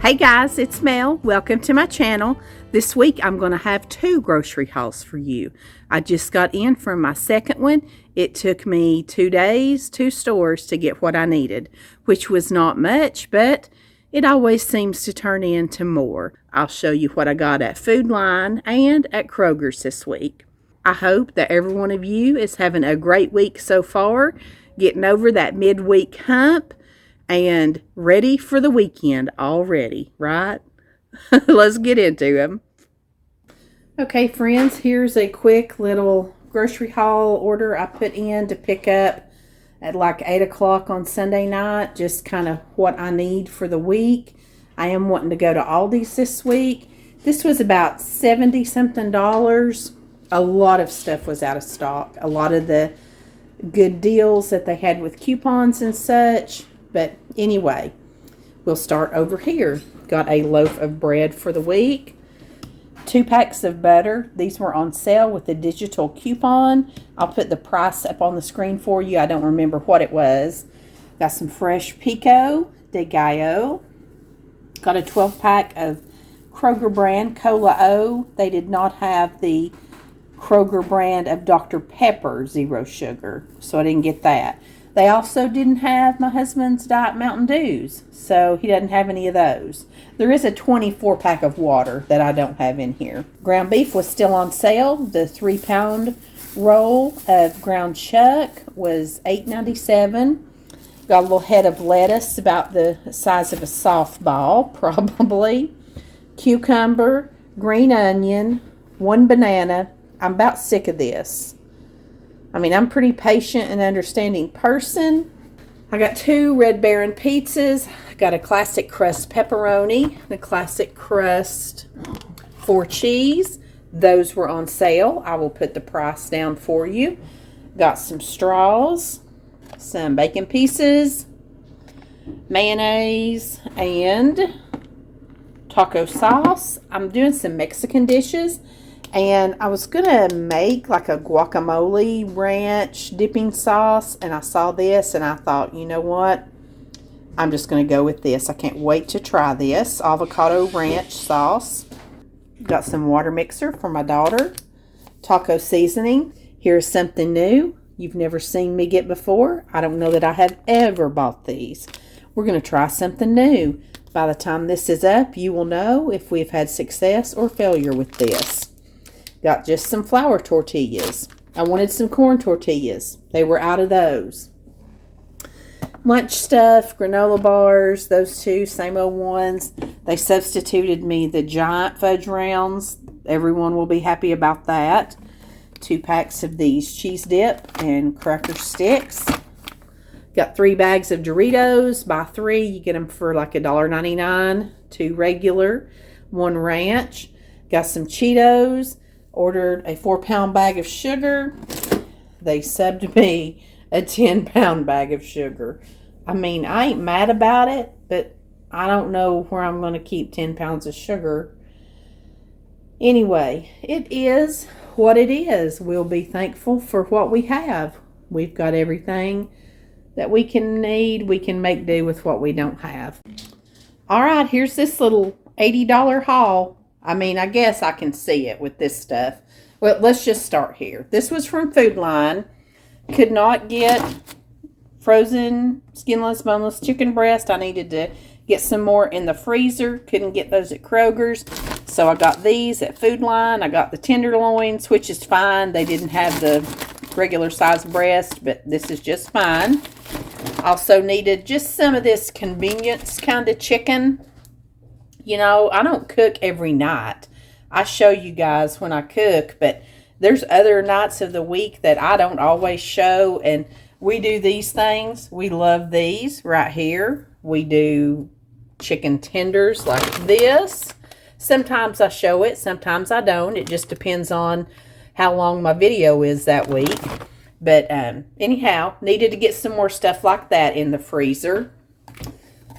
Hey guys, it's Mel. Welcome to my channel. This week I'm going to have 2 grocery hauls for you. I just got in from my second one. It took me 2 days, 2 stores to get what I needed, which was not much, but it always seems to turn into more. I'll show you what I got at Food Line and at Kroger's this week. I hope that every one of you is having a great week so far, getting over that midweek hump, and ready for the weekend already, right? Let's get into them. Okay, friends, here's a quick little grocery haul order I put in to pick up at like 8 o'clock on Sunday night. Just kind of what I need for the week. I am wanting to go to Aldi's this week. This was about $70-something. A lot of stuff was out of stock. A lot of the good deals that they had with coupons and such. But anyway, we'll start over here. Got a loaf of bread for the week. 2 packs of butter. These were on sale with a digital coupon. I'll put the price up on the screen for you. I don't remember what it was. Got some fresh pico de gallo. Got a 12-pack of Kroger brand Cola O. They did not have the Kroger brand of Dr. Pepper Zero Sugar, so I didn't get that. They also didn't have my husband's Diet Mountain Dews, so he doesn't have any of those. There is a 24-pack of water that I don't have in here. Ground beef was still on sale. The 3-pound roll of ground chuck was $8.97. Got a little head of lettuce about the size of a softball, probably. Cucumber, green onion, 1 banana. I'm about sick of this. I mean, I'm a pretty patient and understanding person. I got 2 Red Baron pizzas. I got a classic crust pepperoni, the classic crust 4 cheese. Those were on sale. I will put the price down for you. Got some straws, some bacon pieces, mayonnaise, and taco sauce. I'm doing some Mexican dishes. And I was going to make like a guacamole ranch dipping sauce. And I saw this and I thought, you know what? I'm just going to go with this. I can't wait to try this. Avocado ranch sauce. Got some water mixer for my daughter. Taco seasoning. Here's something new you've never seen me get before. I don't know that I have ever bought these. We're going to try something new. By the time this is up, you will know if we've had success or failure with this. Got just some flour tortillas. I wanted some corn tortillas. They were out of those. Lunch stuff, granola bars, those 2, same old ones. They substituted me the giant fudge rounds. Everyone will be happy about that. 2 packs of these cheese dip and cracker sticks. Got 3 bags of Doritos. Buy 3, you get them for like $1.99. 2 regular, 1 ranch. Got some Cheetos. Ordered a 4-pound bag of sugar. They subbed me a 10-pound bag of sugar. I mean, I ain't mad about it, but I don't know where I'm going to keep 10 pounds of sugar. Anyway, it is what it is. We'll be thankful for what we have. We've got everything that we can need. We can make do with what we don't have. All right, here's this little $80 haul. I mean, I guess I can see it with this stuff. Well, let's just start here. This was from Food Line. Could not get frozen, skinless, boneless chicken breast. I needed to get some more in the freezer. Couldn't get those at Kroger's. So I got these at Food Line. I got the tenderloins, which is fine. They didn't have the regular size breast, but this is just fine. Also needed just some of this convenience kind of chicken. You know, I don't cook every night. I show you guys when I cook, but there's other nights of the week that I don't always show, and we do these things. We love these right here. We do chicken tenders like this. Sometimes I show it, sometimes I don't. It just depends on how long my video is that week. But anyhow, needed to get some more stuff like that in the freezer.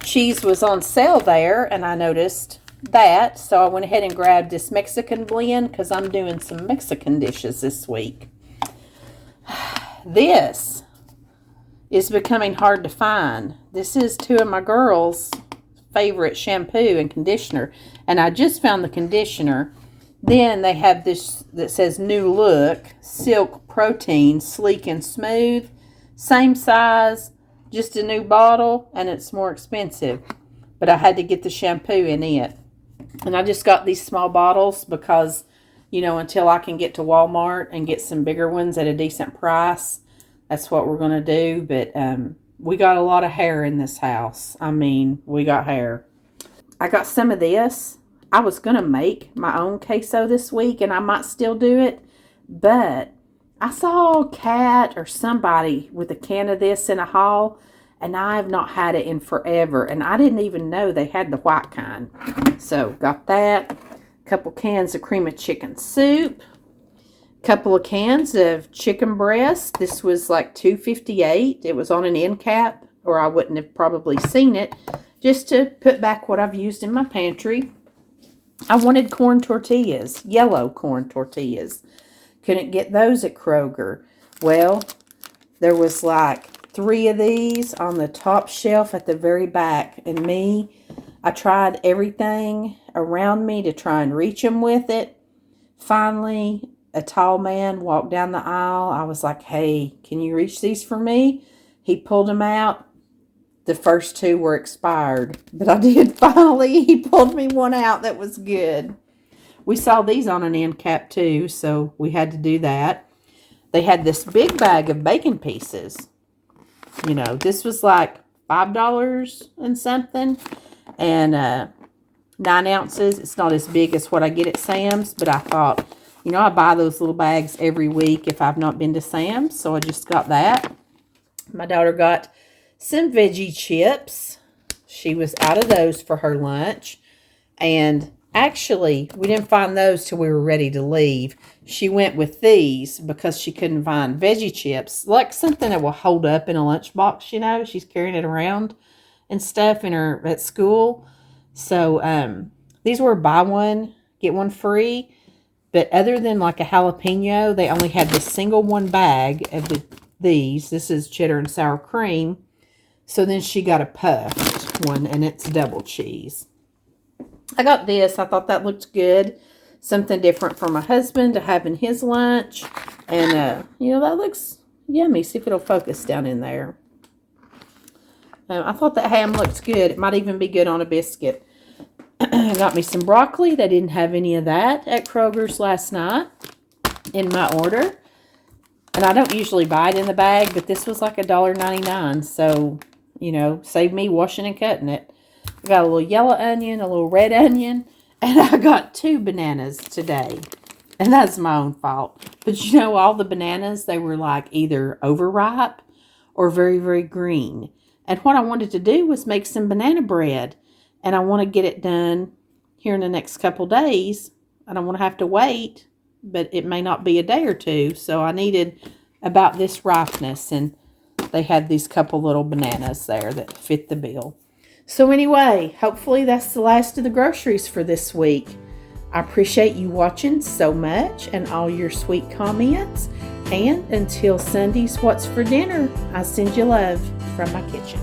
Cheese was on sale there, and I noticed that, so I went ahead and grabbed this Mexican blend because I'm doing some Mexican dishes this week. This is becoming hard to find. This is 2 of my girls' favorite shampoo and conditioner. And I just found the conditioner. Then they have this that says New Look, Silk Protein, Sleek and Smooth. Same size, just a new bottle, and it's more expensive. But I had to get the shampoo in it. And I just got these small bottles because, until I can get to Walmart and get some bigger ones at a decent price, that's what we're going to do. But we got a lot of hair in this house. I mean, we got hair. I got some of this. I was going to make my own queso this week, and I might still do it. But I saw Kat or somebody with a can of this in a haul, and I have not had it in forever. And I didn't even know they had the white kind. So, got that. A couple cans of cream of chicken soup. A couple of cans of chicken breast. This was like $2.58. It was on an end cap, or I wouldn't have probably seen it. Just to put back what I've used in my pantry. I wanted corn tortillas, yellow corn tortillas. Couldn't get those at Kroger. Well, there was like 3 of these on the top shelf at the very back. And I tried everything around me to try and reach them with it. Finally, a tall man walked down the aisle. I was like, hey, can you reach these for me? He pulled them out. The first 2 were expired. But I did finally. He pulled me one out that was good. We saw these on an end cap too, so we had to do that. They had this big bag of bacon pieces. This was like $5 and something. And 9 ounces. It's not as big as what I get at Sam's, but I thought, I buy those little bags every week if I've not been to Sam's, so I just got that. My daughter got some veggie chips. She was out of those for her lunch. And actually, we didn't find those till we were ready to leave. She went with these because she couldn't find veggie chips. Like something that will hold up in a lunchbox, She's carrying it around and stuff at school. So, these were buy one, get one free. But other than like a jalapeno, they only had this single one bag of these. This is cheddar and sour cream. So then she got a puffed one, and it's double cheese. I got this. I thought that looked good. Something different for my husband to have in his lunch. And, that looks yummy. See if it'll focus down in there. I thought that ham looked good. It might even be good on a biscuit. I got me some broccoli. They didn't have any of that at Kroger's last night in my order. And I don't usually buy it in the bag, but this was like $1.99. So, save me washing and cutting it. I got a little yellow onion, a little red onion, and I got 2 bananas today. And that's my own fault. But all the bananas, they were like either overripe or very, very green. And what I wanted to do was make some banana bread. And I want to get it done here in the next couple days. I don't want to have to wait, but it may not be a day or 2. So I needed about this ripeness. And they had these couple little bananas there that fit the bill. So anyway, hopefully that's the last of the groceries for this week. I appreciate you watching so much and all your sweet comments. And until Sunday's What's for Dinner, I send you love from my kitchen.